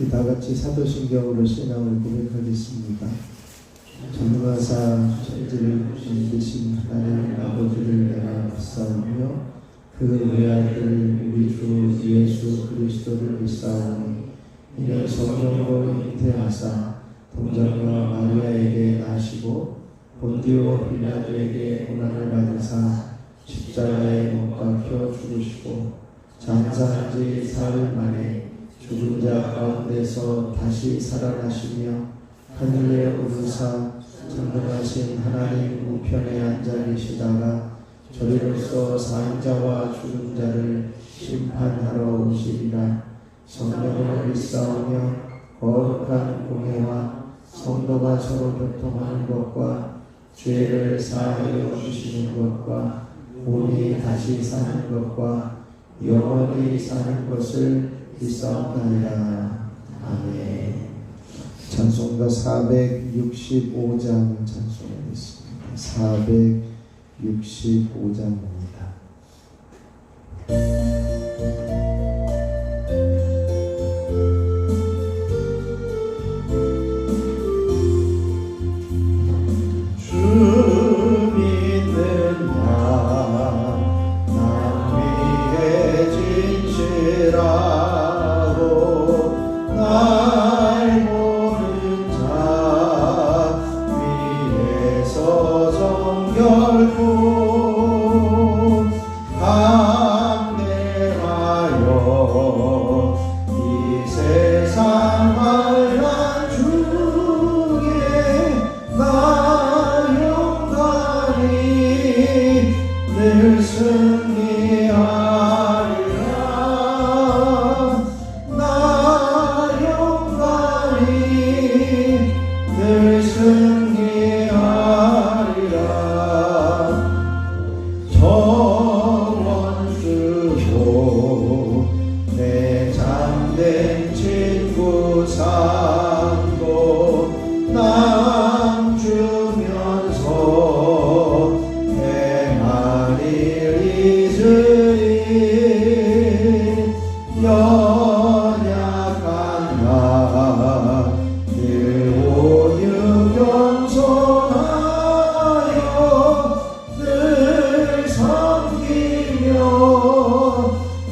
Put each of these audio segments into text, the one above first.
다 같이 사도신경으로 신앙을 고백하겠습니다. 전능하사 천지를 만드신 하나님 아버지를 내가 믿사오며 그 외아들 우리 주 예수 그리스도를 믿사오니 이는 성령으로 잉태하사 동정녀 마리아에게 나시고 본디오 빌라도에게 고난을 받으사 십자가에 못 박혀 죽으시고 장사한 지 사흘 만에 죽은 자 가운데서 다시 살아나시며 하늘에 오르사 전능하신 하나님 우편에 앉아 계시다가 저리로서 사인자와 죽은 자를 심판하러 오시리라. 성령을 믿사오며 거룩한 공회와 성도가 서로 교통하는 것과 죄를 사하여 주시는 것과 몸이 다시 사는 것과 영원히 사는 것을 믿사옵나이다. 아멘. 찬송가 465장 찬송하겠습니다. 465장입니다.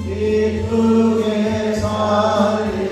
기쁘게 살리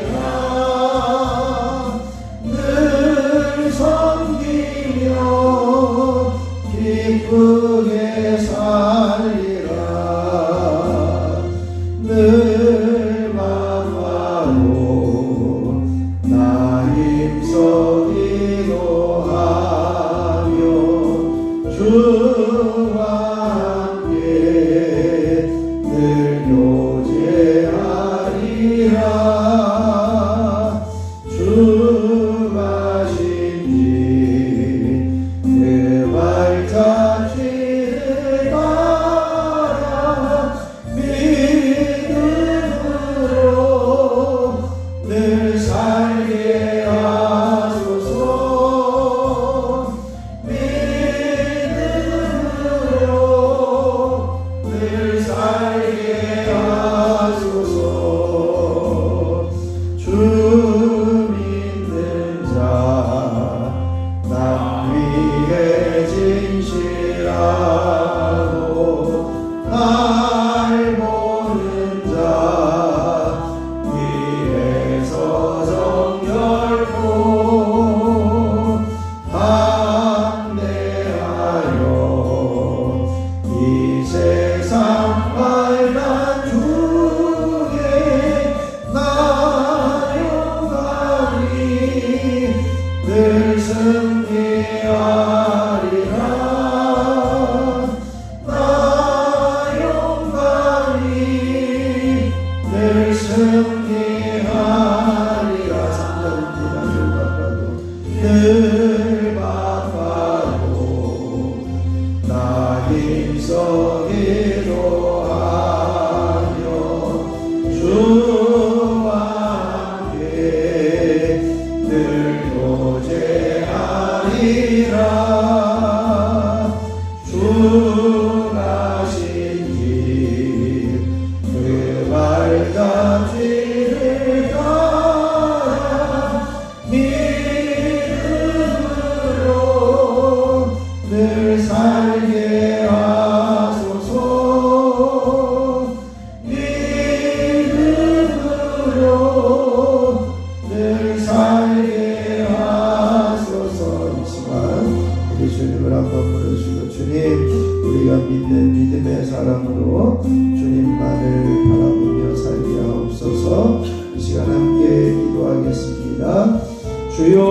주여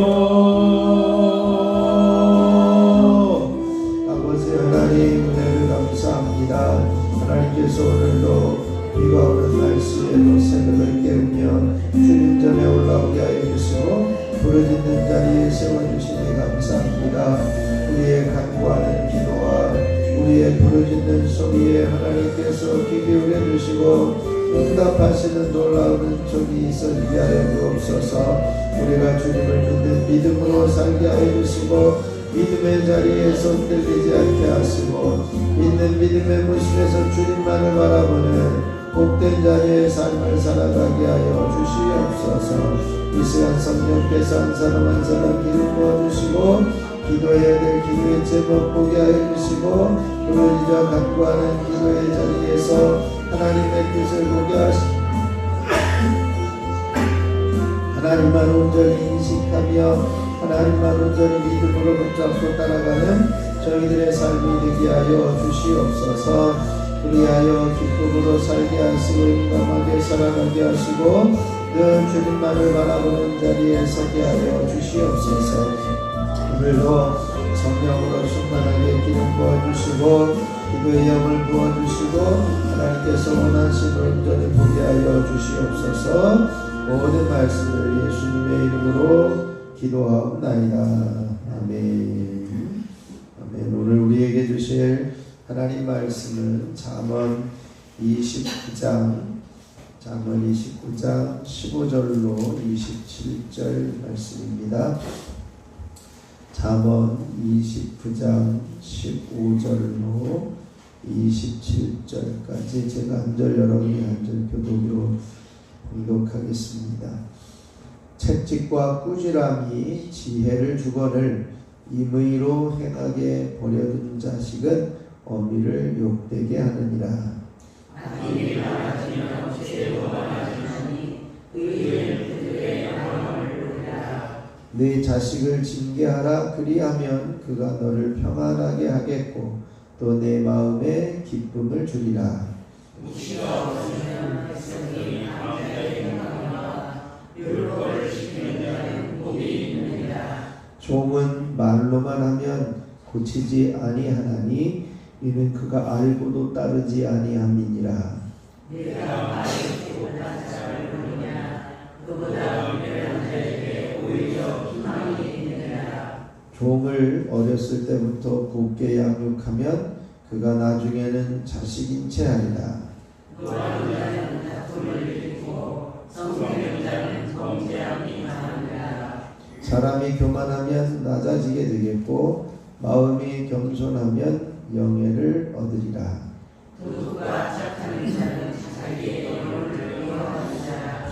아버지 하나님 은혜를 감사합니다. 하나님께서 오늘도 비가 오는 날씨에도 새벽을 깨우며 주님 전에 올라오게 하여 주시고 부르짖는 자리에 세워주시니 감사합니다. 우리의 간구하는 기도와 우리의 부르짖는 소리에 하나님께서 귀 기울여 주시고 응답하시는 놀라운 은총이 있어지게 하여 주옵소서. 우리가 주님을 믿는 믿음으로 살게 하여 주시고 믿음의 자리에서 흔들리지 않게 하시고 믿는 믿음의 모습에서 주님만을 바라보는 복된 자리의 삶을 살아가게 하여 주시옵소서. 이 시간 성령께서 한 사람 한 사람 기름 부어주시고 기도해야 될 기도의 제목 보게 하여 주시고 부르짖어 간구하는 기도의 자리에서 하나님의 뜻을 보게 하시고 하나님만 온전히 인식하며 하나님만 온전히 믿음으로 붙잡고 따라가는 저희들의 삶이 되게 하여 주시옵소서. 그리하여 기쁨으로 살게 하시고 용감하게 살아가게 하시고 늘 주님만을 바라보는 자리에 서게 하여 주시옵소서. 오늘도 성령으로 충만하게 기름 부어주시고 기도의 영을 부어주시고 하나님께서 원하시는 온전히 보게 하여 주시옵소서. 모든 말씀을 예수님의 이름으로 기도하옵나이다. 아멘. 아멘. 오늘 우리에게 주실 하나님 말씀은 잠언 29장 15절로 27절 말씀입니다. 잠언 29장 15절로 27절까지 제가 한 절 여러분이 한 절 교독으로 봉독하겠습니다. 채찍과 꾸지람이 지혜를 주거늘 임의로 행하게 버려둔 자식은 어미를 욕되게 하느니라. 네 자식을 징계하라. 그리하면 그가 너를 평안하게 하겠고 또 내 마음에 기쁨을 주리라. 종은 말로만 하면 고치지 아니하나니 이는 그가 알고도 따르지 아니함이니라. 내가 말하지 못한 자를 보느냐 그보다 유명한 자에게 오히려 희망이 있느니라. 종을 어렸을 때부터 곱게 양육하면 그가 나중에는 자식인 채 하리라. 노하는 자는 다툼을 일으키고 성공하는 자는 범죄함이 많으리라. 사람이 교만하면 낮아지게 되겠고 마음이 겸손하면 영예를 얻으리라. 도둑과 착하는 자는 자기의 영혼을 위협하는 자라.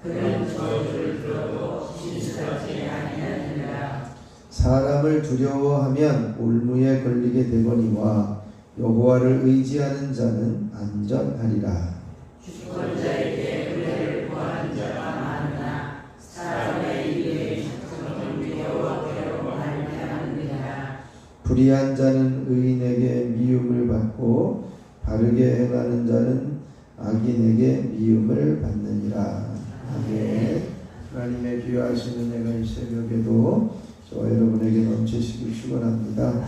그는 저주를 들어도 진실하지 아니하느니라. 사람을 두려워하면 올무에 걸리게 되거니와 여호와를 의지하는 자는 안전하리라. 주권자에게 은혜를 구하는 자가 많으나 사람의 일에 착함은 위협과 괴로움을 당하느니라. 불의한 자는 의인에게 미움을 받고 바르게 행하는 자는 악인에게 미움을 받느니라. 아멘. 하나님의 귀하신 은혜가 이 새벽에도 저와 여러분에게 넘치시길 축원합니다.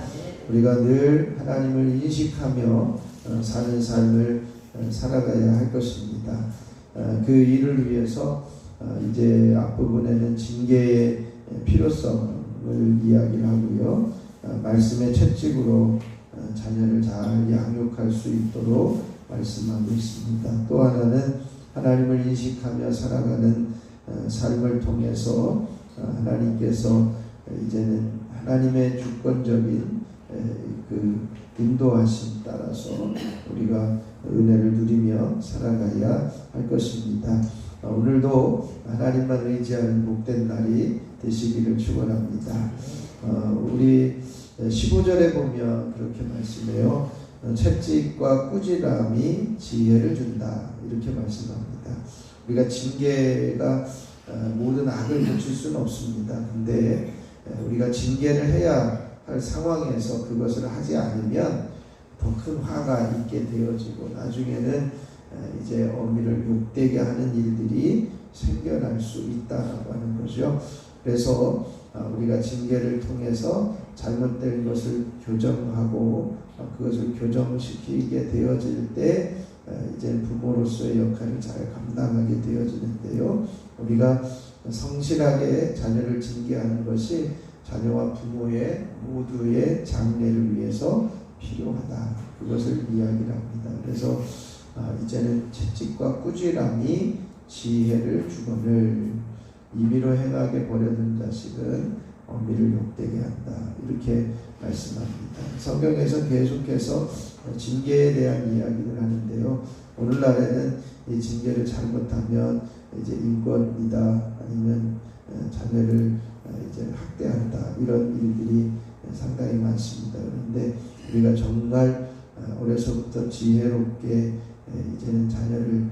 우리가 늘 하나님을 인식하며 사는 삶을 살아가야 할 것입니다. 그 일을 위해서 이제 앞부분에는 징계의 필요성을 이야기를 하고요. 말씀의 채찍으로 자녀를 잘 양육할 수 있도록 말씀하고 있습니다. 또 하나는 하나님을 인식하며 살아가는 삶을 통해서 하나님께서 이제는 하나님의 주권적인 그 인도하심 따라서 우리가 은혜를 누리며 살아가야 할 것입니다. 오늘도 하나님만 의지하는 복된 날이 되시기를 축원합니다. 우리 15절에 보면 그렇게 말씀해요. 채찍과 꾸지람이 지혜를 준다 이렇게 말씀합니다. 우리가 징계가 모든 악을 고칠 수는 없습니다. 근데 우리가 징계를 해야 할 상황에서 그것을 하지 않으면 더 큰 화가 있게 되어지고 나중에는 이제 어미를 욕되게 하는 일들이 생겨날 수 있다라고 하는 거죠. 그래서 우리가 징계를 통해서 잘못된 것을 교정하고 그것을 교정시키게 되어질 때 이제 부모로서의 역할을 잘 감당하게 되어지는데요. 우리가 성실하게 자녀를 징계하는 것이 자녀와 부모의 모두의 장래를 위해서 필요하다. 그것을 이야기를 합니다. 그래서 이제는 채찍과 꾸지람이 지혜를 주거늘 임의로 행하게 버려둔 자식은 어미를 욕되게 한다. 이렇게 말씀합니다. 성경에서 계속해서 징계에 대한 이야기를 하는데요. 오늘날에는 이 징계를 잘못하면 이제 인권이다, 아니면 자녀를 이제 학대한다, 이런 일들이 상당히 많습니다. 그런데 우리가 정말 어려서부터 지혜롭게 이제는 자녀를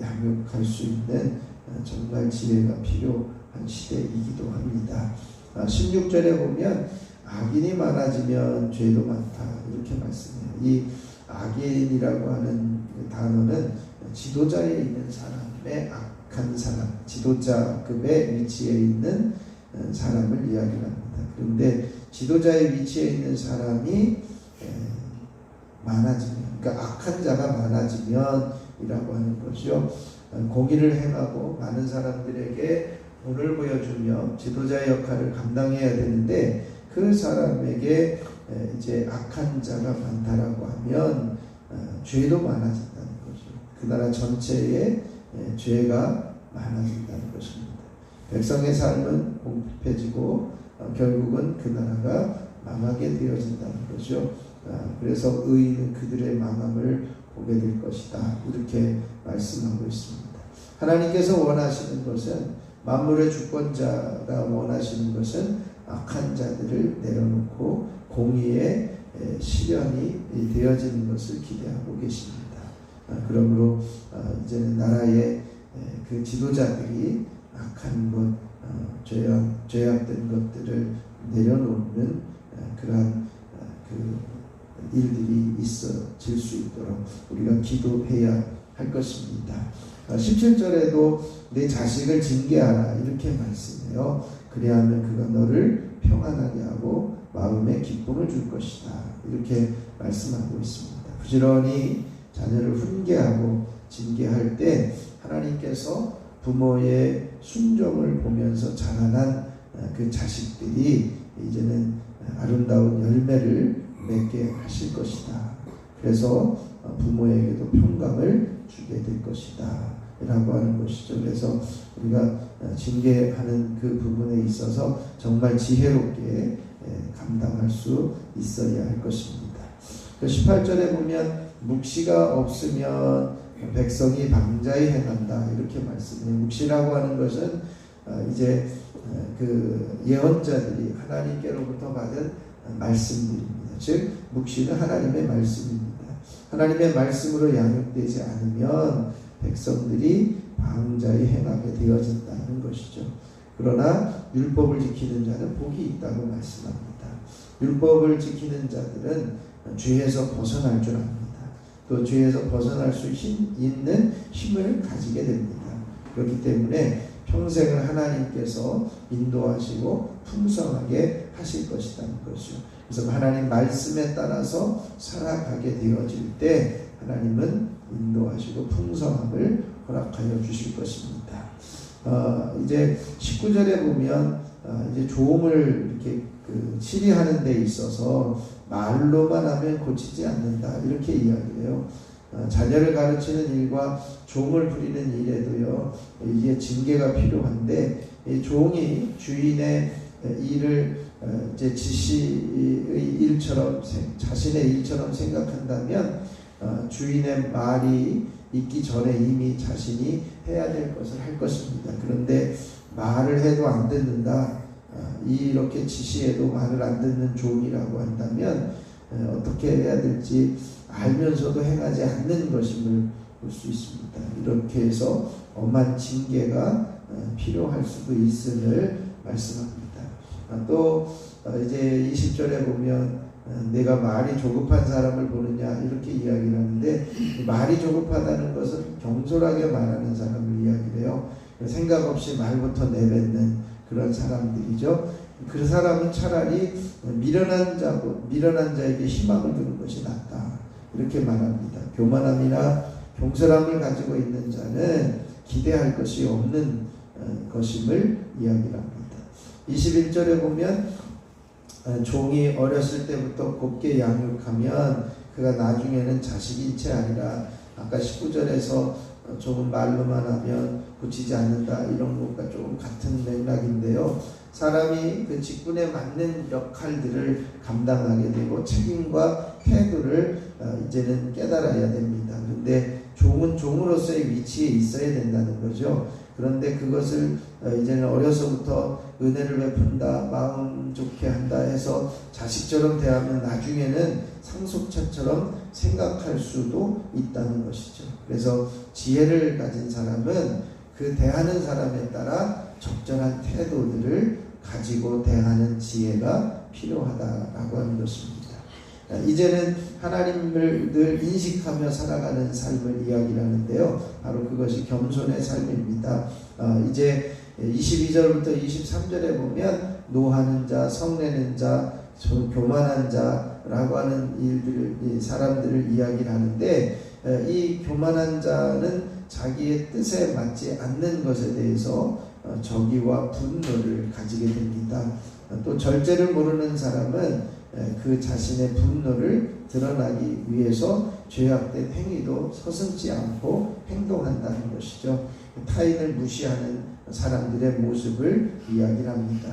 양육할 수 있는 정말 지혜가 필요한 시대이기도 합니다. 16절에 보면 악인이 많아지면 죄도 많다, 이렇게 말씀해요. 이 악인이라고 하는 그 단어는 지도자에 있는 사람의 악한 사람, 지도자급의 위치에 있는 사람을 이야기합니다. 그런데 지도자의 위치에 있는 사람이 많아지면, 그러니까 악한 자가 많아지면 이라고 하는 것이요, 공의를 행하고 많은 사람들에게 본을 보여주며 지도자의 역할을 감당해야 되는데 그 사람에게 이제 악한 자가 많다라고 하면 죄도 많아진다는 거죠. 그 나라 전체에 죄가 많아진다는 것입니다. 백성의 삶은 공핍해지고 결국은 그 나라가 망하게 되어진다는 거죠. 그래서 의인은 그들의 망함을 보게 될 것이다, 이렇게 말씀하고 있습니다. 하나님께서 원하시는 것은, 만물의 주권자가 원하시는 것은 악한 자들을 내려놓고 공의의 실현이 되어지는 것을 기대하고 계십니다. 그러므로 이제는 나라의 그 지도자들이 악한 것, 죄악된 것들을 내려놓는 그러한 그 일들이 있어질 수 있도록 우리가 기도해야 할 것입니다. 17절에도 내 자식을 징계하라, 이렇게 말씀해요. 그리하면 그가 너를 평안하게 하고 마음에 기쁨을 줄 것이다, 이렇게 말씀하고 있습니다. 부지런히 자녀를 훈계하고 징계할 때 하나님께서 부모의 순종을 보면서 자라난 그 자식들이 이제는 아름다운 열매를 맺게 하실 것이다. 그래서 부모에게도 평강을 주게 될 것이다, 라고 하는 것이죠. 그래서 우리가 징계하는 그 부분에 있어서 정말 지혜롭게 감당할 수 있어야 할 것입니다. 18절에 보면 묵시가 없으면 백성이 방자히 행한다, 이렇게 말씀해요. 묵시라고 하는 것은 이제 그 예언자들이 하나님께로부터 받은 말씀들입니다. 즉 묵시는 하나님의 말씀입니다. 하나님의 말씀으로 양육되지 않으면 백성들이 방자히 행하게 되어진다는 것이죠. 그러나 율법을 지키는 자는 복이 있다고 말씀합니다. 율법을 지키는 자들은 죄에서 벗어날 줄 압니다. 또 죄에서 벗어날 수 있는 힘을 가지게 됩니다. 그렇기 때문에 평생을 하나님께서 인도하시고 풍성하게 하실 것이라는 것이죠. 그래서 하나님 말씀에 따라서 살아가게 되어질 때 하나님은 인도하시고 풍성함을 허락하여 주실 것입니다. 이제 19절에 보면 이제 조음을 이렇게 치리하는 데 있어서 말로만 하면 고치지 않는다, 이렇게 이야기해요. 자녀를 가르치는 일과 종을 부리는 일에도요, 이게 징계가 필요한데, 이 종이 주인의 일을 이제 지시의 일처럼, 자신의 일처럼 생각한다면 주인의 말이 있기 전에 이미 자신이 해야 될 것을 할 것입니다. 그런데 말을 해도 안 듣는다, 이렇게 지시해도 말을 안 듣는 종이라고 한다면 어떻게 해야 될지 알면서도 행하지 않는 것임을 볼 수 있습니다. 이렇게 해서 엄한 징계가 필요할 수도 있음을 말씀합니다. 또 이제 20절에 보면 내가 말이 조급한 사람을 보느냐, 이렇게 이야기를 하는데, 말이 조급하다는 것은 경솔하게 말하는 사람을 이야기를 해요. 생각 없이 말부터 내뱉는 그런 사람들이죠. 그 사람은 차라리 미련한 자에게 희망을 두는 것이 낫다, 이렇게 말합니다. 교만함이나 경솔함을 가지고 있는 자는 기대할 것이 없는 것임을 이야기합니다. 21절에 보면 종이 어렸을 때부터 곱게 양육하면 그가 나중에는 자식인 채 아니라, 아까 19절에서 조금 말로만 하면 고치지 않는다, 이런 것과 조금 같은 맥락인데요. 사람이 그 직분에 맞는 역할들을 감당하게 되고 책임과 태도를 이제는 깨달아야 됩니다. 그런데 종은 종으로서의 위치에 있어야 된다는 거죠. 그런데 그것을 이제는 어려서부터 은혜를 베푼다, 마음 좋게 한다 해서 자식처럼 대하면 나중에는 상속자처럼 생각할 수도 있다는 것이죠. 그래서 지혜를 가진 사람은 그 대하는 사람에 따라 적절한 태도들을 가지고 대하는 지혜가 필요하다라고 하는 것입니다. 이제는 하나님을 늘 인식하며 살아가는 삶을 이야기를 하는데요. 바로 그것이 겸손의 삶입니다. 이제 22절부터 23절에 보면 노하는 자, 성내는 자, 교만한 자라고 하는 사람들을 이야기를 하는데, 이 교만한 자는 자기의 뜻에 맞지 않는 것에 대해서 적의와 분노를 가지게 됩니다. 또 절제를 모르는 사람은 그 자신의 분노를 드러나기 위해서 죄악된 행위도 서슴지 않고 행동한다는 것이죠. 타인을 무시하는 사람들의 모습을 이야기를 합니다.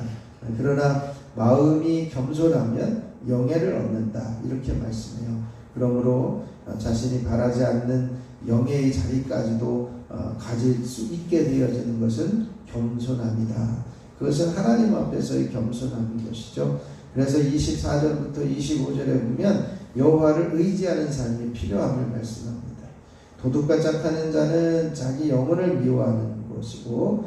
그러나 마음이 겸손하면 영예를 얻는다, 이렇게 말씀해요. 그러므로 자신이 바라지 않는 영예의 자리까지도 가질 수 있게 되어지는 것은 겸손함이다. 그것은 하나님 앞에서의 겸손함인 것이죠. 그래서 24절부터 25절에 보면 여호와를 의지하는 삶이 필요함을 말씀합니다. 도둑과 짝하는 자는 자기 영혼을 미워하는 것이고,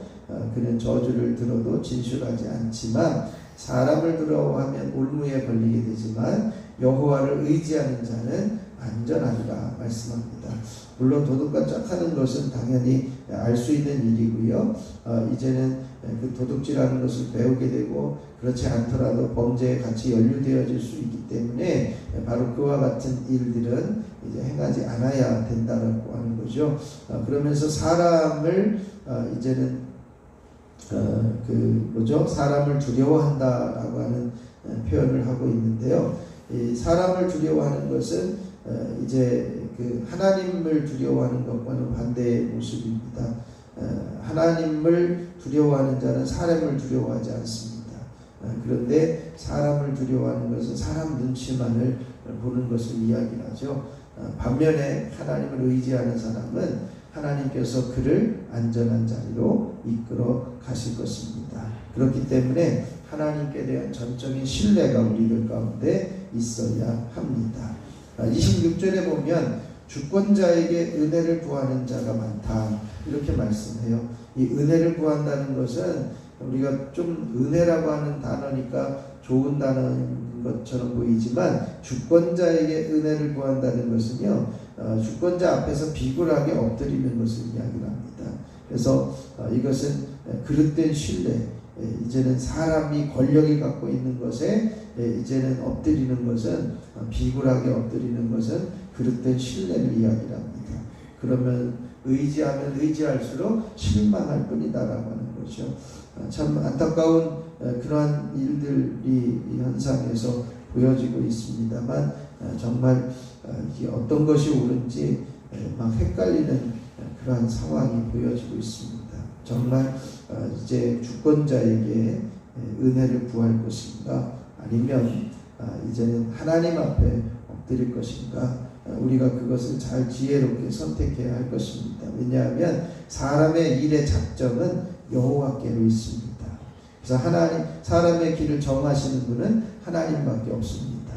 그는 저주를 들어도 진실하지 않지만 사람을 두려워하면 올무에 걸리게 되지만 여호와를 의지하는 자는 안전하리라 말씀합니다. 물론 도둑과 짝하는 것은 당연히 알 수 있는 일이고요. 이제는 그 도둑질하는 것을 배우게 되고, 그렇지 않더라도 범죄에 같이 연루되어질 수 있기 때문에 바로 그와 같은 일들은 이제 행하지 않아야 된다라고 하는 거죠. 그러면서 사람을 이제는 사람을 두려워한다라고 하는 표현을 하고 있는데요. 이 사람을 두려워하는 것은 이제 그 하나님을 두려워하는 것과는 반대의 모습입니다. 하나님을 두려워하는 자는 사람을 두려워하지 않습니다. 그런데 사람을 두려워하는 것은 사람 눈치만을 보는 것을 이야기하죠. 반면에 하나님을 의지하는 사람은 하나님께서 그를 안전한 자리로 이끌어 가실 것입니다. 그렇기 때문에 하나님께 대한 전적인 신뢰가 우리들 가운데 있어야 합니다. 26절에 보면 주권자에게 은혜를 구하는 자가 많다, 이렇게 말씀해요. 이 은혜를 구한다는 것은 우리가 좀 은혜라고 하는 단어니까 좋은 단어인 것처럼 보이지만, 주권자에게 은혜를 구한다는 것은요, 주권자 앞에서 비굴하게 엎드리는 것을 이야기합니다. 그래서 이것은 그릇된 신뢰, 이제는 사람이 권력이 갖고 있는 것에 이제는 엎드리는 것은, 비굴하게 엎드리는 것은 그릇된 신뢰를 이야기합니다. 그러면 의지하면 의지할수록 실망할 뿐이다라고 하는 거죠. 참 안타까운 그러한 일들이 이 현상에서 보여지고 있습니다만, 정말 이게 어떤 것이 옳은지 막 헷갈리는 그러한 상황이 보여지고 있습니다. 정말 이제 주권자에게 은혜를 구할 것인가, 아니면 이제는 하나님 앞에 엎드릴 것인가, 우리가 그것을 잘 지혜롭게 선택해야 할 것입니다. 왜냐하면 사람의 일의 작정은 여호와께로 있습니다. 그래서 사람의 길을 정하시는 분은 하나님밖에 없습니다.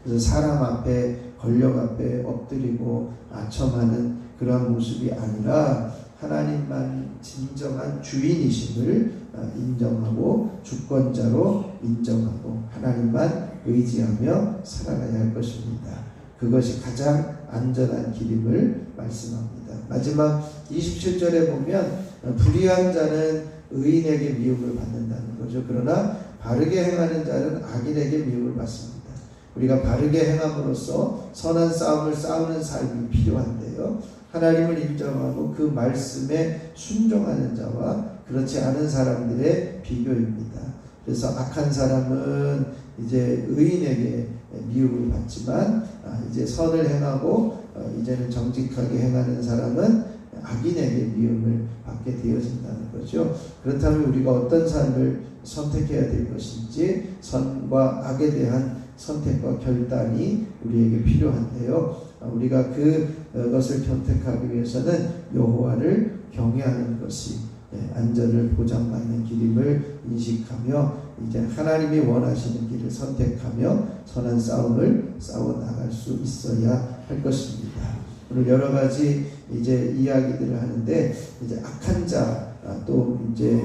그래서 사람 앞에, 권력 앞에 엎드리고 아첨하는 그런 모습이 아니라 하나님만 진정한 주인이심을 인정하고 주권자로 인정하고 하나님만 의지하며 살아가야 할 것입니다. 그것이 가장 안전한 길임을 말씀합니다. 마지막 27절에 보면 불의한 자는 의인에게 미움을 받는다는 거죠. 그러나 바르게 행하는 자는 악인에게 미움을 받습니다. 우리가 바르게 행함으로써 선한 싸움을 싸우는 삶이 필요한데요. 하나님을 인정하고 그 말씀에 순종하는 자와 그렇지 않은 사람들의 비교입니다. 그래서 악한 사람은 이제 의인에게 미움을 받지만 이제 선을 행하고 이제는 정직하게 행하는 사람은 악인에게 미움을 받게 되어진다는 거죠. 그렇다면 우리가 어떤 삶을 선택해야 될 것인지 선과 악에 대한 선택과 결단이 우리에게 필요한데요. 우리가 그것을 선택하기 위해서는 여호와를 경외하는 것이 안전을 보장받는 길임을 인식하며 이제 하나님이 원하시는 길을 선택하며 선한 싸움을 싸워 나갈 수 있어야 할 것입니다. 오늘 여러 가지 이제 이야기들을 하는데 이제 악한 자 또 이제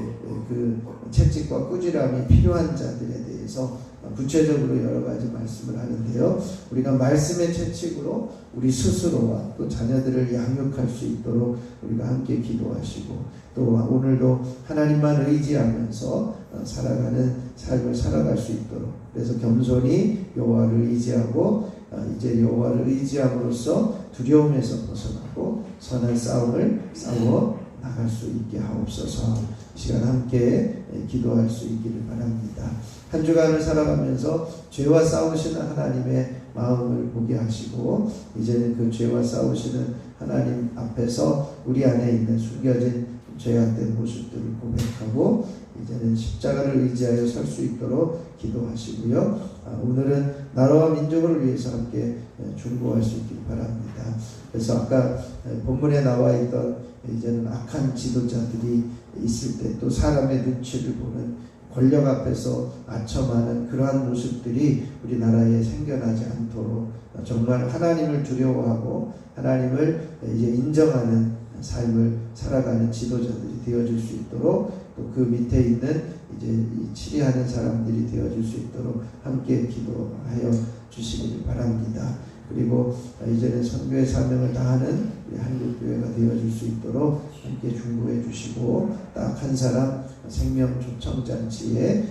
그 채찍과 꾸지람이 필요한 자들에 대해서 구체적으로 여러 가지 말씀을 하는데요. 우리가 말씀의 채찍으로 우리 스스로와 또 자녀들을 양육할 수 있도록 우리가 함께 기도하시고 또 오늘도 하나님만 의지하면서 살아가는 삶을 살아갈 수 있도록 그래서 겸손히 여호와를 의지하고 이제 여호와를 의지함으로써 두려움에서 벗어나고 선한 싸움을 싸워 나갈 수 있게 하옵소서. 이 시간 함께 기도할 수 있기를 바랍니다. 한 주간을 살아가면서 죄와 싸우시는 하나님의 마음을 보게 하시고 이제는 그 죄와 싸우시는 하나님 앞에서 우리 안에 있는 숨겨진 죄악된 모습들을 고백하고 이제는 십자가를 의지하여 설 수 있도록 기도하시고요. 오늘은 나라와 민족을 위해서 함께 중보할 수 있길 바랍니다. 그래서 아까 본문에 나와 있던 이제는 악한 지도자들이 있을 때 또 사람의 눈치를 보는 권력 앞에서 아첨하는 그러한 모습들이 우리나라에 생겨나지 않도록 정말 하나님을 두려워하고 하나님을 이제 인정하는 삶을 살아가는 지도자들이 되어줄 수 있도록 또 그 밑에 있는 이제 치리하는 사람들이 되어줄 수 있도록 함께 기도하여 주시기를 바랍니다. 그리고 이제는 선교의 사명을 다하는 우리 한국교회가 되어줄 수 있도록 함께 중보해 주시고 딱 한 사람 생명 초청잔치에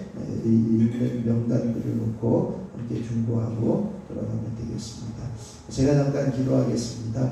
있는 명단들을 놓고 함께 중보하고 돌아가면 되겠습니다. 제가 잠깐 기도하겠습니다.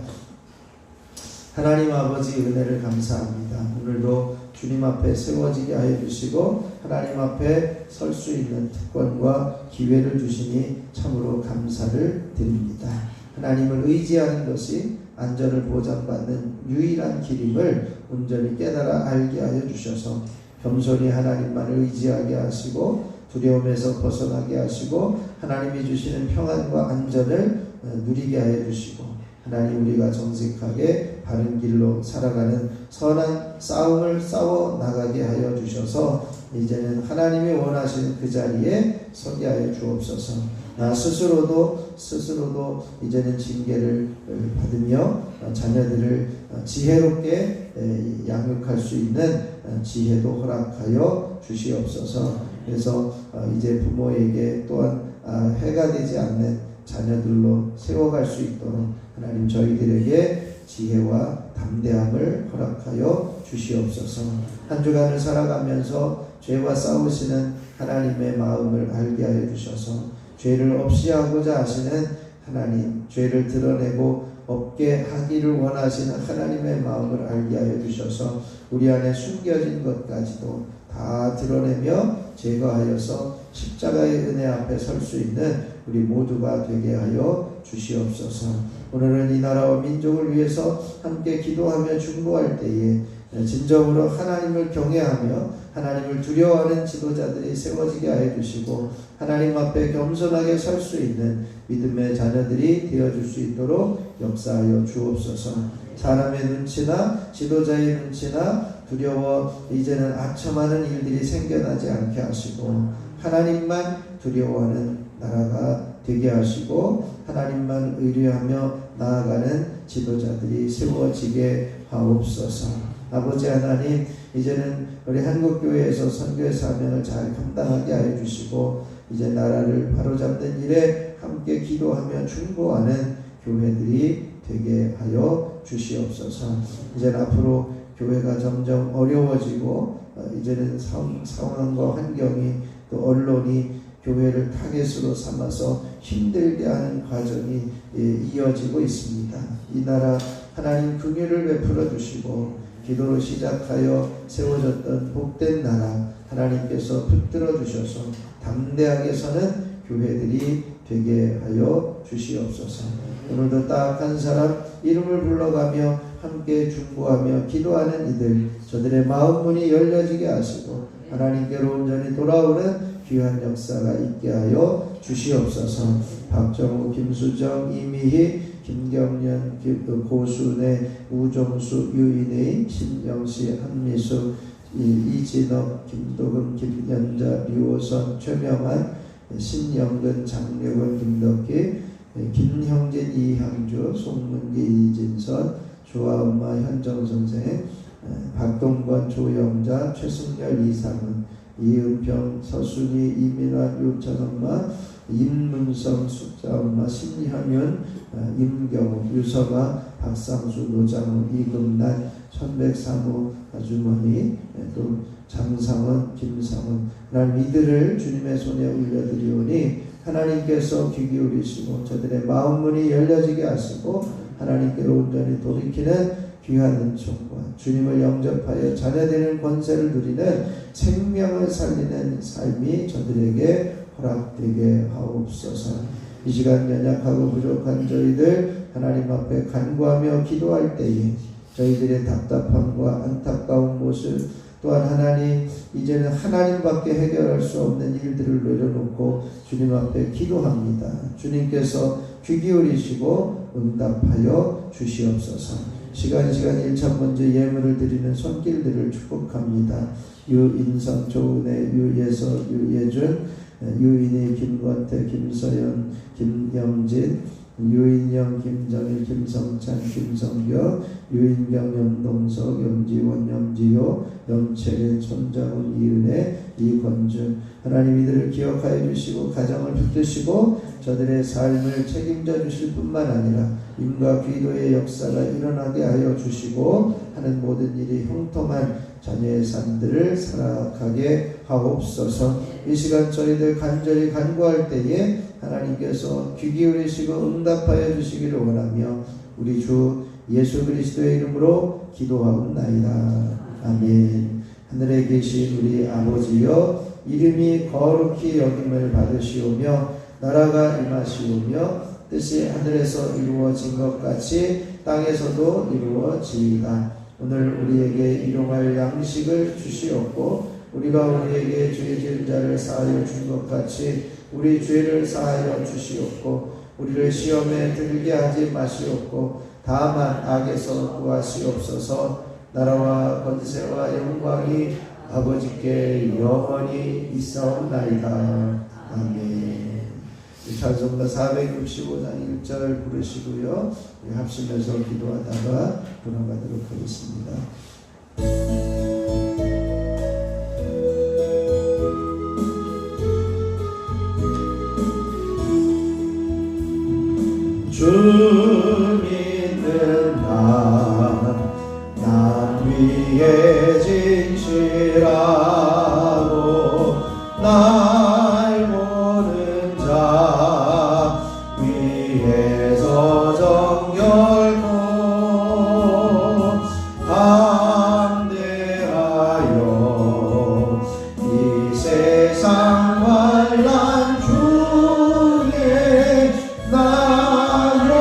하나님 아버지 은혜를 감사합니다. 오늘도 주님 앞에 세워지게 하여 주시고 하나님 앞에 설 수 있는 특권과 기회를 주시니 참으로 감사를 드립니다. 하나님을 의지하는 것이 안전을 보장받는 유일한 길임을 온전히 깨달아 알게 하여 주셔서 겸손히 하나님만을 의지하게 하시고 두려움에서 벗어나게 하시고 하나님이 주시는 평안과 안전을 누리게 하여 주시고 하나님 우리가 정직하게 바른 길로 살아가는 선한 싸움을 싸워 나가게 하여 주셔서 이제는 하나님이 원하시는 그 자리에 서게 하여 주옵소서. 나 스스로도 이제는 징계를 받으며 자녀들을 지혜롭게 양육할 수 있는 지혜도 허락하여 주시옵소서. 그래서 이제 부모에게 또한 해가 되지 않는 자녀들로 세워갈 수 있도록 하나님 저희들에게 지혜와 담대함을 허락하여 주시옵소서. 한 주간을 살아가면서 죄와 싸우시는 하나님의 마음을 알게 하여 주셔서 죄를 없이 하고자 하시는 하나님, 죄를 드러내고 없게 하기를 원하시는 하나님의 마음을 알게 하여 주셔서 우리 안에 숨겨진 것까지도 다 드러내며 제거하여서 십자가의 은혜 앞에 설 수 있는 우리 모두가 되게 하여 주시옵소서. 오늘은 이 나라와 민족을 위해서 함께 기도하며 중보할 때에 진정으로 하나님을 경외하며 하나님을 두려워하는 지도자들이 세워지게 하여 주시고 하나님 앞에 겸손하게 설 수 있는 믿음의 자녀들이 되어줄 수 있도록 역사하여 주옵소서. 사람의 눈치나 지도자의 눈치나 두려워 이제는 아첨하는 일들이 생겨나지 않게 하시고 하나님만 두려워하는 나라가 되게 하시고 하나님만 의뢰하며 나아가는 지도자들이 세워지게 하옵소서. 아버지 하나님, 이제는 우리 한국교회에서 선교의 사명을 잘 감당하게 하여 주시고 이제 나라를 바로잡는 일에 함께 기도하며 중보하는 교회들이 되게 하여 주시옵소서. 이제 앞으로 교회가 점점 어려워지고 이제는 상황과 환경이 또 언론이 교회를 타겟으로 삼아서 힘들게 하는 과정이 이어지고 있습니다. 이 나라 하나님 긍휼을 베풀어 주시고 기도로 시작하여 세워졌던 복된 나라 하나님께서 붙들어 주셔서 담대하게 서는 교회들이 되게 하여 주시옵소서. 오늘도 딱 한 사람 이름을 불러가며 함께 중보하며 기도하는 이들 저들의 마음 문이 열려지게 하시고 하나님께로 온전히 돌아오는 귀한 역사가 있게 하여 주시옵소서. 박정우, 김수정, 이미희, 김경련, 고순애, 우종수, 유인혜인, 신영씨, 한미수, 이진업, 김도금, 김연자, 류호선, 최명환, 신영근, 장려건, 김덕기, 김형진, 이향주, 송문기, 이진선, 조아엄마, 현정선생, 박동건, 조영자, 최승열, 이상은, 이은평, 서순이, 이민환, 유천엄마, 임문성, 숙자엄마, 신현윤, 임경우, 유서가, 박상수, 노장우, 이금란, 천백사무 아주머니, 또 장상원, 김상원 하나님 이들을 주님의 손에 올려드리오니 하나님께서 귀 기울이시고 저들의 마음 문이 열려지게 하시고 하나님께로 온전히 돌이키는 귀한 은총과 주님을 영접하여 자녀되는 권세를 누리는 생명을 살리는 삶이 저들에게 허락되게 하옵소서. 이 시간 연약하고 부족한 저희들 하나님 앞에 간구하며 기도할 때에 저희들의 답답함과 안타까운 모습 또한 하나님 이제는 하나님밖에 해결할 수 없는 일들을 내려놓고 주님 앞에 기도합니다. 주님께서 귀 기울이시고 응답하여 주시옵소서. 시간 1차 먼저 예물을 드리는 손길들을 축복합니다. 유인성, 조은혜, 유예서, 유예준, 유인희, 김권태, 김서연, 김영진, 유인영, 김정일, 김성찬, 김성교, 유인경, 염동석, 염지원, 염지효, 염채린, 손정은, 이은혜, 이권준 하나님 이들을 기억하여 주시고 가정을 붙드시고 저들의 삶을 책임져 주실 뿐만 아니라 임과 기도의 역사가 일어나게 하여 주시고 하는 모든 일이 형통한 자녀의 삶들을 살아가게 하옵소서. 이 시간 저희들 간절히 간구할 때에 하나님께서 귀 기울이시고 응답하여 주시기를 원하며 우리 주 예수 그리스도의 이름으로 기도하옵나이다. 아멘. 하늘에 계신 우리 아버지여 이름이 거룩히 여김을 받으시오며 나라가 임하시오며 뜻이 하늘에서 이루어진 것 같이 땅에서도 이루어지이다. 오늘 우리에게 일용할 양식을 주시옵고 우리가 우리에게 죄 지은 자를 사하여 준 것 같이 우리 죄를 사하여 주시옵고 우리를 시험에 들게 하지 마시옵고 다만 악에서 구하시옵소서. 나라와 권세와 영광이 아버지께 영원히 있사옵나이다. 아멘. 찬송가 465장 1절 부르시고요. 우리 합심해서 기도하다가 돌아가도록 하겠습니다. 주 믿는 남 위에 진실하고 날 보는 자 위에서 정결코 담대하여 이 세상 환난 중에 나아가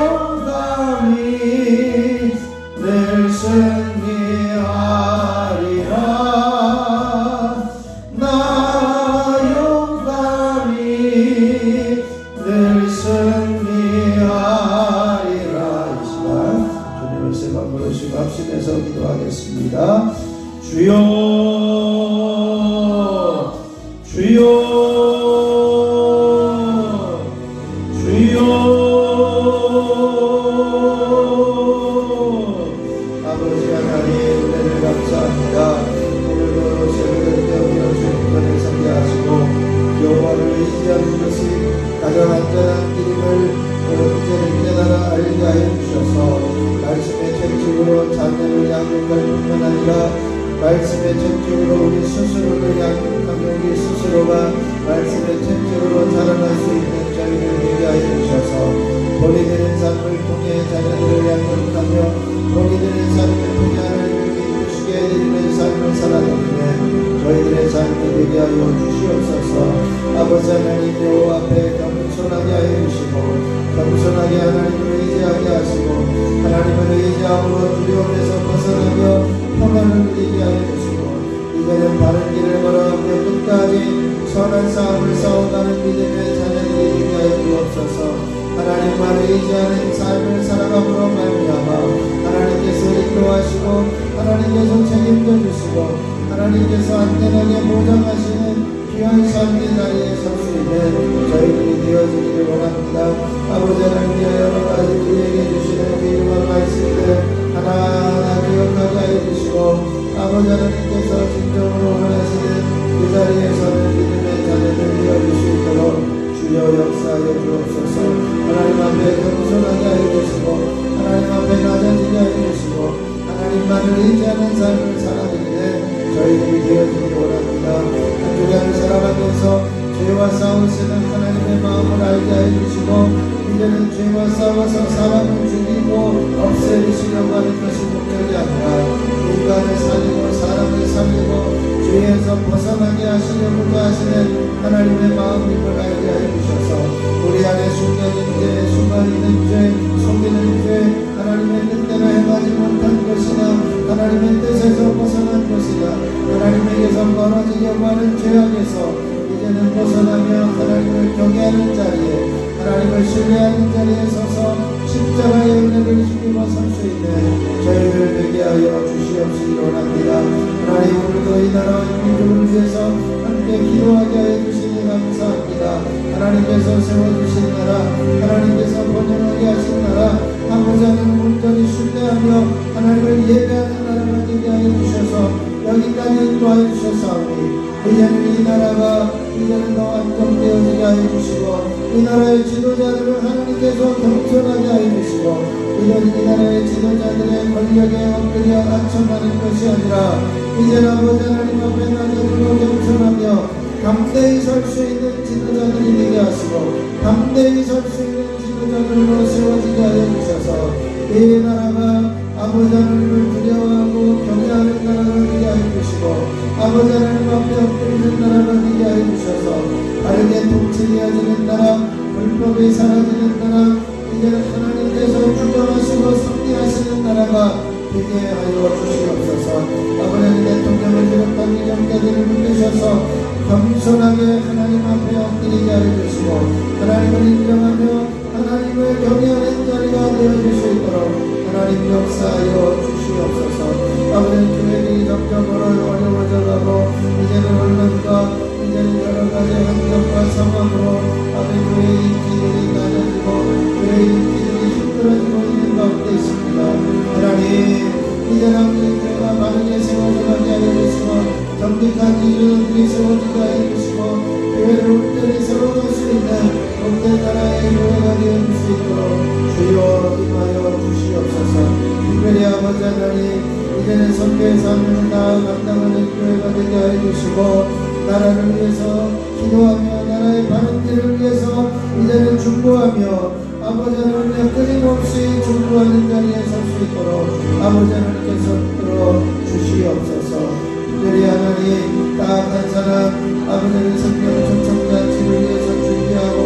저희들의 삶이 되게 하여 주시옵소서. 아버지 하나님 여호와 앞에 겸손하게 하여 주시고 겸손하게 하나님을 의지하게 하시고 하나님을 의지함으로 두려움에서 벗어나며 평안을 누리게 하여 주시고 이제는 바른 길을 걸어가며 끝까지 선한 싸움을 싸워가는 믿음의 자녀들이 되게 하여 주옵소서. 하나님만 의지하는 삶을 살아감으로 말미암아 하나님께서 인도하시고 하나님께서 책임져 주시고 하나님께서 안전하게 보장하시는 귀한 삶의 자리에 설 수 있는 저희들이 되어지기를 원합니다. 아버지 하나님께서 여러 가지 우리에게 주시는 귀중한 말씀들 하나하나 기억하게 하여 주시고 아버지 하나님께서 진정으로 원하시는 그 자리에 서는 믿음의 자녀들 되어줄 수 있도록 주여 역사하여 주옵소서. 하나님 앞에 겸손하게 하여 주시고 하나님 앞에 낮아지게 하여 주시고 하나님만을 의지하는 삶을 살아내는 저희들이 되어지기 원합니다. 한 주간을 살아가면서 죄와 싸우시는 하나님의 마음을 알게 하여 주시고 이제는 죄와 싸워서 사람을 죽이고 없애주시려고 하는 것이 목적이 아니라 인간을 살리고 사람을 살리고 죄에서 벗어나게 하시려고자 하시는 하나님의 마음임을 알게 하여 주셔서 우리 안에 숨겨진 죄, 숨어있는 죄, 속이는 죄 하나님의 뜻대로 행하지 못한 것이나 하나님의 뜻에서 벗어난 것이나 하나님에게서 멀어지려고 하는 죄악에서 이제는 벗어나며 하나님을 경외하는 자리에 하나님을 신뢰하는 자리에 서서 십자가의 은혜를 힘입어 설 수 있는 저희를 되게 하여 주시옵시기 원합니다. 하나님 오늘도 이 나라와 민족을 위해서 함께 기도하게 하여 주시니 감사합니다. 하나님께서 세워주신 나라 하나님께서 번영하게 하신 나라 아버지 하나님 온전히 신뢰하며 하나님을 예배하는 나라가 되게 하여 주셔서 여기까지 인도하여 주셨사오니 이제는 이 나라가 이제는 더 안정되어지게 하여 주시고 이 나라의 지도자들을 하나님께서 겸손하게 하여 주시고 이런 이 나라의 지도자들의 권력에 엎드려 낮춰가는 것이 아니라 이제는 아버지 하나님 앞에 낮아지고 겸손하며 담대히 설 수 있는 지도자들이 되게 하시고 담대히 설 수 있는 지도자들로 세워지게 하여 주셔서 이 나라가 아버지 하나님을 두려워하고 경외하는 나라가 되게 하여 주시고 아버지 하나님 앞에 엎드리는 나라가 되게 하여 주셔서 바르게 통치되어지는 나라 불법이 사라지는 나라 이제는 하나님께서 주장하시고 승리하시는 나라가 되게 하여 주시옵소서. 아버지 하나님 대통령을 비롯한 기정자들을 붙드셔서 겸손하게 하나님 앞에 엎드리게 하여 주시고 하나님을 인정하며 하나님을 경외하는 자리가 되어줄 수 있도록 하나님 역사하여 주시옵소서. 아버지 교회들이 점점 어려워져가고 이제는 언론과 이제는 여러가지 환경과 상황으로 아버지 교회의 인기들이 낮아지고 교회의 인기들이 힘들어지고 있는 가운데 있습니다. 하나님 이제는 아버지 교회가 바르게 세워져가게 하여 주시고 정직한 기준들이 세워지게 하여 주시고 교회를 온전히 세워갈 수 있는 복된 나라의 교회가 되어줄 수 있도록 주여 임하여 주시옵소서. 특별히 아버지 하나님 이제는 선교의 사명을 다 감당하는 교회가 되게 하여 주시고 나라를 위해서 기도하며 나라의 바른 길을 위해서 이제는 중보하며 아버지 하나님의 끊임없이 중보하는 자리에 설 수 있도록 아버지 하나님께서 들어 주시옵소서. 특별히 하나님 따뜻한 사람 아버지의 성경 초청잔치를 위해서 준비하고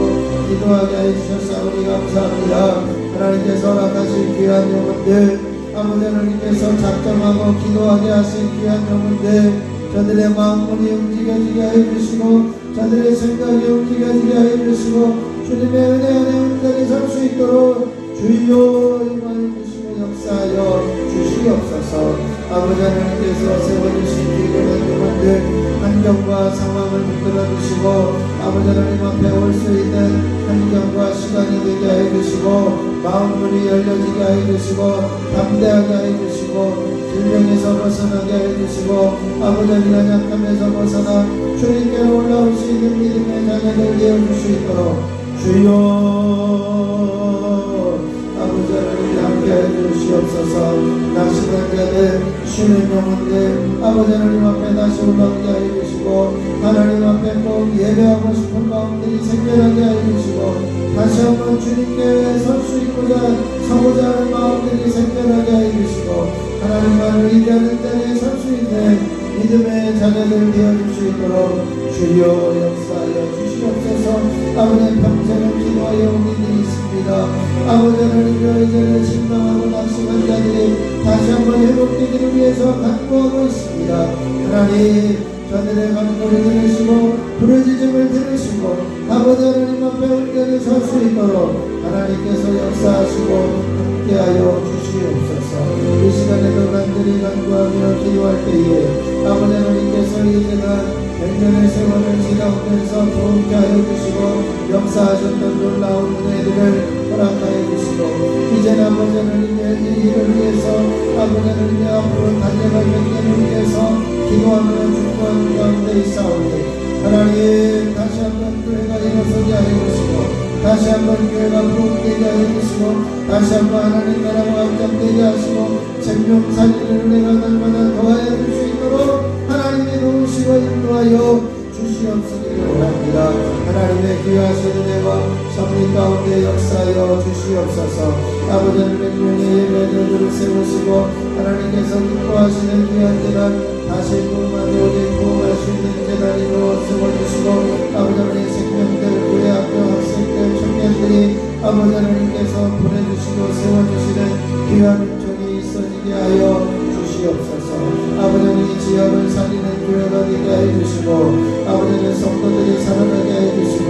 기도하게 해주셔서 우리 감사합니다. 하나님께서 허락하신 귀한 영혼들 아버지 하나님께서 작정하고 기도하게 하신 귀한 영혼들 저들의 마음문이 움직여지게 하여 주시고 저들의 생각이 움직여지게 하여 주시고 주님의 은혜 안에 온전히 설 수 있도록 주여 임하여 주시고 역사하여 주시옵소서. 아버지 하나님께서 세워주신 귀한 영혼들 환경과 상황을 붙들어 주시고 아버지 하나님 앞에 올 수 있는 환경과 시간이 되게 하여 주시고 마음문이 열려지게 하여 주시고 담대하게 하여 주시고 질병에서 벗어나게 하여 주시고 아버지 하나님 약함에서 벗어나 주님께로 올라올 수 있는 믿음의 자녀들 되어줄 수 있도록 주여 아버지 하나님 함께하여 주시옵소서. 낙심한 자들 쉬는 영혼들 아버지 하나님 앞에 다시 올라오게 하여 주시고 하나님 앞에 꼭 예배하고 싶은 마음들이 생겨나게 하여 주시고 다시 한번 주님께 설 수 있고자 서고자 하는 마음들이 생겨나게 하여 주시고 하나님만을 의지하는 자리에 설 수 있는 믿음의 자녀들 되어줄 수 있도록 주여 역사하여 주시옵소서. 아버지 평생을 기도하여 온 이들이 있습니다. 아버지 하나님여 이제는 실망하고 낙심한 자들이 다시 한번 회복되기를 위해서 간구하고 있습니다. 하나님 저들의 간구를 들으시고 부르짖음을 들으시고 아버지 하나님 앞에 온전히 설 수 있도록 하나님께서 역사하시고 함께하여 주시옵소서. 이 시간에도 간절히 간구하며 기도할 때에 아버지 하나님께서 이제는 백년의 세월을 지나오면서 부흥케 하여 주시고 역사하셨던 놀라운 은혜들을 허락하여 주시고 이제는 아버지 하나님의 이 일을 위해서 아버지 하나님의 앞으로 달려갈 백년을 위해서 기도하며 축복하는 가운데 있사오니 하나님 다시 한번 교회가 일어서게 하여 주시고 다시 한번 교회가 부흥되게 하여 주시고 다시 한번 하나님 나라가 확장되게 하시고 생명살리는 은혜가 날마다 더하여 줄 수 있도록 하나님의 도우시고 인도하여 주시옵소기를 원합니다. 하나님의 귀하신 은혜와 섭리 가운데 역사하여 주시옵소서. 아버지 하나님의 예배들을 세우시고 하나님께서 기뻐하시는 귀한 재단 다시 부흥하되 오직 부흥할 수 있는 재단으로 세워주시고 아버지 하나님의 생명들 교회 학교 학생들 청년들이 아버지 하나님께서 보내주시고 세워주시는 귀한 은총이 있어지게 하여 주시옵소서. 아버지 하나님 지역을 살리는 교회가 되게 하여 주시고 아버지 하나님 성도들이 살아가게 하여 주시고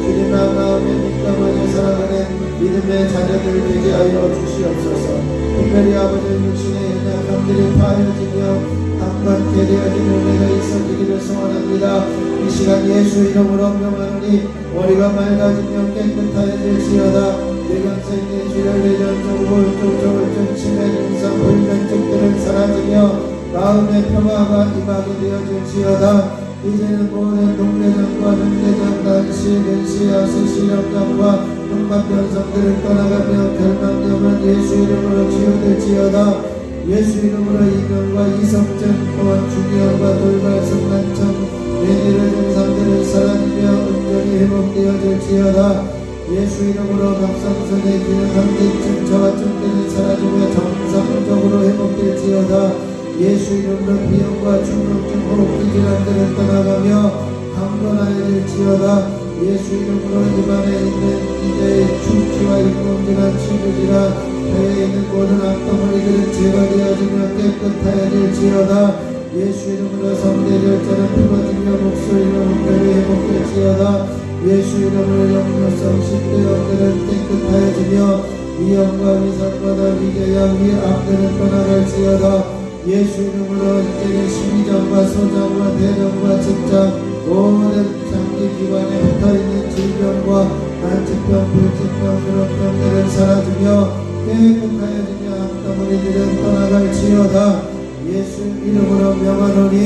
주님 마음에 민감하게 살아가는 믿음의 자녀들 되게 하여 주시옵소서. 특별히 아버지 육신의 연약함들이 파여지며 강건케 되어지는 은혜가 있어지기를 소원합니다. 이 시간 예수 이름으로 명하노니 머리가 맑아지며 깨끗하여질지어다. 뇌경색 뇌출혈 뇌전증 우울증 조울증 치매 증상 불면증들은 사라지며 마음의 평화가 임하게 되어질지어다. 이제는 모든 동대장과 흉대장 단시 근시 야시 실험장과 흉막변성들을 떠나가며 결막염은 예수 이름으로 치유될지어다. 예수 이름으로 이명과 이성증 또한 중이염과 돌발 성난청 뇌뇌의 증상들을 사라지며 온전히 회복되어질지어다. 예수 이름으로 갑상선의 기능 항진증 저하증들을 사라지며 정상적으로 회복될지어다. 예수 이름으로 비염과 충농증 호흡기 질환들을 떠나가며 강건하여질지어다. 예수 이름으로 입안에 있는 이제의 충치와 잇몸질환 치주질환 배에 있는 모든 악덩어리들은 제거되어지며 깨끗하여질지어다. 예수 이름으로 성대절자는 풀어지며 목소리로 온전히 회복될지어다. 예수 이름으로 역류성 식도염들은 깨끗하여지며 위염과 위산보다 위궤양 위암들은 떠나갈지어다. 예수 이름으로 이제는 심장과 소장과 대장과 직장 모든 장기기관에 붙어있는 질병과 안치병, 불치병, 그런병들은 사라지며 깨끗하여지며 암덩어리들은 떠나갈지어다. 예수 이름으로 명하노니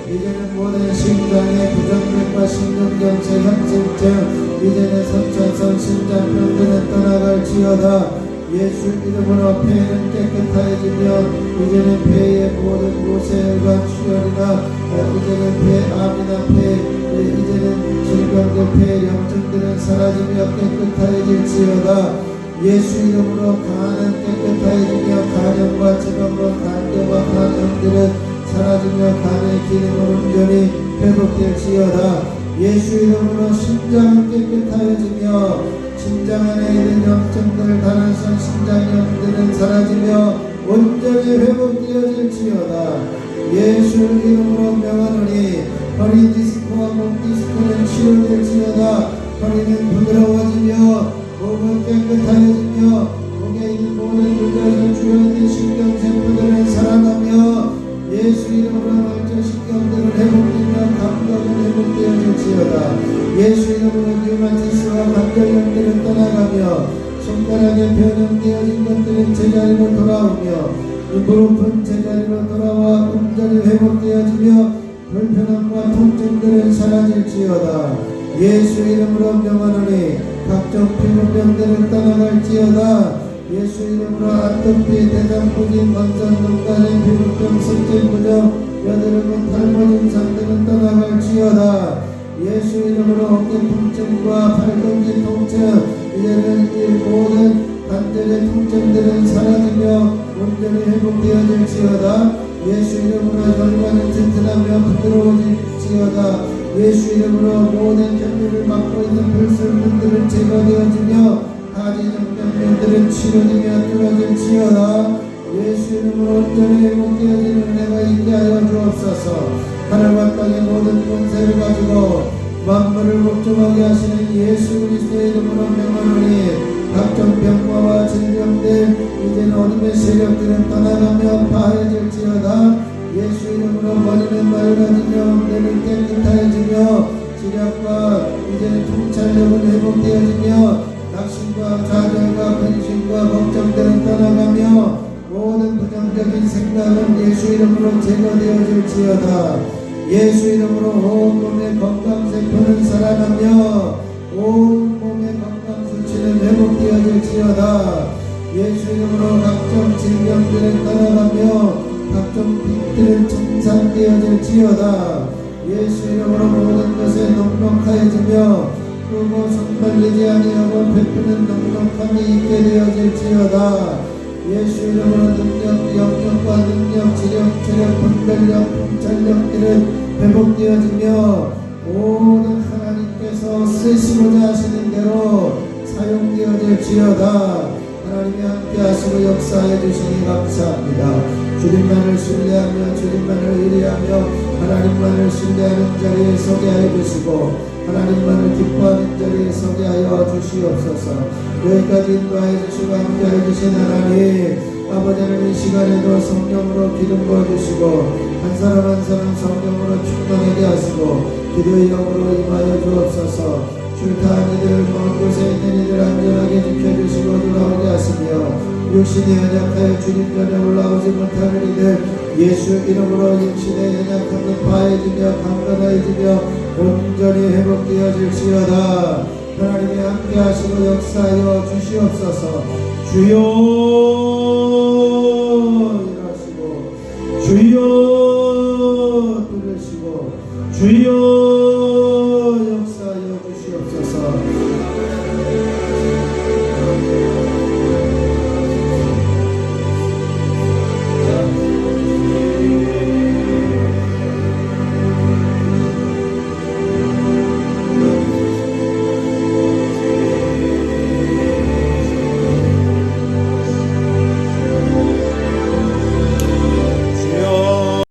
이제는 모든 심장의 부정맥과 심근경색 현실증 이제는 선천성 심장병들은 떠나갈지어다. 예수 이름으로 폐는 깨끗하여지며 이제는 폐의 모든 모세혈관 출혈이나 이제는 폐암이나 이제는 질병들 폐렴증들은 사라지며 깨끗하여질지어다. 예수 이름으로 간은 깨끗하여지며 간염과 지방과 간도와 간염들은 사라지며 간의 기능을 온전히 회복될지어다. 예수 이름으로 심장은 깨끗하여지며 심장 안에 있는 염증들 다란성 심장염들은 사라지며 온전히 회복되어질지어다. 예수 이름으로 명하노니 허리 디스크와 목 디스크는 치유될지어다. 허리는 부드러워지며 목은 깨끗하여지며 목에 있는 모든 물결과 주요된 신경세포들은 살아나며 예수 이름으로 말초신경들은 회복되며 감각은 회복되어질지어다. 예수 이름으로 류마티스와 관절염들은 떠나가며 손가락에 변형되어진 것들은 제자리로 돌아오며 무릎은 제자리로 돌아와 온전히 회복되어지며 불편함과 통증들은 사라질지어다. 예수 이름으로 명하노니 각종 피부병들은 떠나갈지어다. 예수 이름으로 아토피, 대장부진, 건선, 눈가의 피부병, 성질부정, 여드름은 탈모 증상들은 떠나갈지어다. 예수 이름으로 어깨 통증과 팔꿈치 통증 이제는 이 모든 관절의 통증들은 사라지며 온전히 회복되어질지어다. 예수 이름으로 혈관을 튼튼하며 부드러워질지어다. 예수 이름으로 모든 경륜을 맡고 있는 불순물들은 제거되어지며 가지정병들은 치료되며 뚫어질지어다. 예수 이름으로 온전히 회복되어지는 은혜가 있게 하여 주옵소서. 하늘과 땅의 모든 권세를 가지고 만물을 복종하게 하시는 예수 그리스도의 이름으로 명하노니 각종 병마와 질병들 이제는 어둠의 세력들은 떠나가며 파해질지어다. 예수 이름으로 머리는 맑아지며 뇌는 깨끗해지며 지략과 이제는 통찰력은 회복되어지며 낙심과 좌절과 근심과 걱정들은 떠나가며 모든 부정적인 생각은 예수 이름으로 제거되어질지어다. 예수 이름으로 온 몸의 건강세포는 살아나며 온 몸의 건강수치는 회복되어질지어다. 예수 이름으로 각종 질병들은 떠나가며 각종 빚들은 청산되어질지어다. 예수 이름으로 모든 것에 넉넉하여지며 끄고 손벌리지 아니하고 베푸는 넉넉함이 있게 되어질지어다. 예수 이름으로 능력, 영역과 능력, 지력, 체력, 분별력, 통찰력들은 회복되어지며 모든 하나님께서 쓰시고자 하시는 대로 사용되어질지어다. 하나님이 함께 하시고 역사해 주시니 감사합니다. 주님만을 신뢰하며 주님만을 의뢰하며 하나님만을 신뢰하는 자리에 서게 하여 주시고 하나님만을 기뻐하는 자리에 서게 하여 주시옵소서. 여기까지 인도하여 주시고 함께하여 주신 하나님 아버지는 이 시간에도 성령으로 기름 부어주시고 한 사람 한 사람 성령으로 충만하게 하시고 기도의 영으로 임하여 주옵소서. 출타한 이들 먼 곳에 있는 이들 안전하게 지켜주시고 돌아오게 하시며 육신이 연약하여 주님 전에 올라오지 못하는 이들 예수 이름으로 육신의 연약함은 파해지며 강건해지며 온전히 회복되어질지어다. 하나님이 함께 하시고 역사하여 주시옵소서. 주여 일하시고 주여 들으시고 주여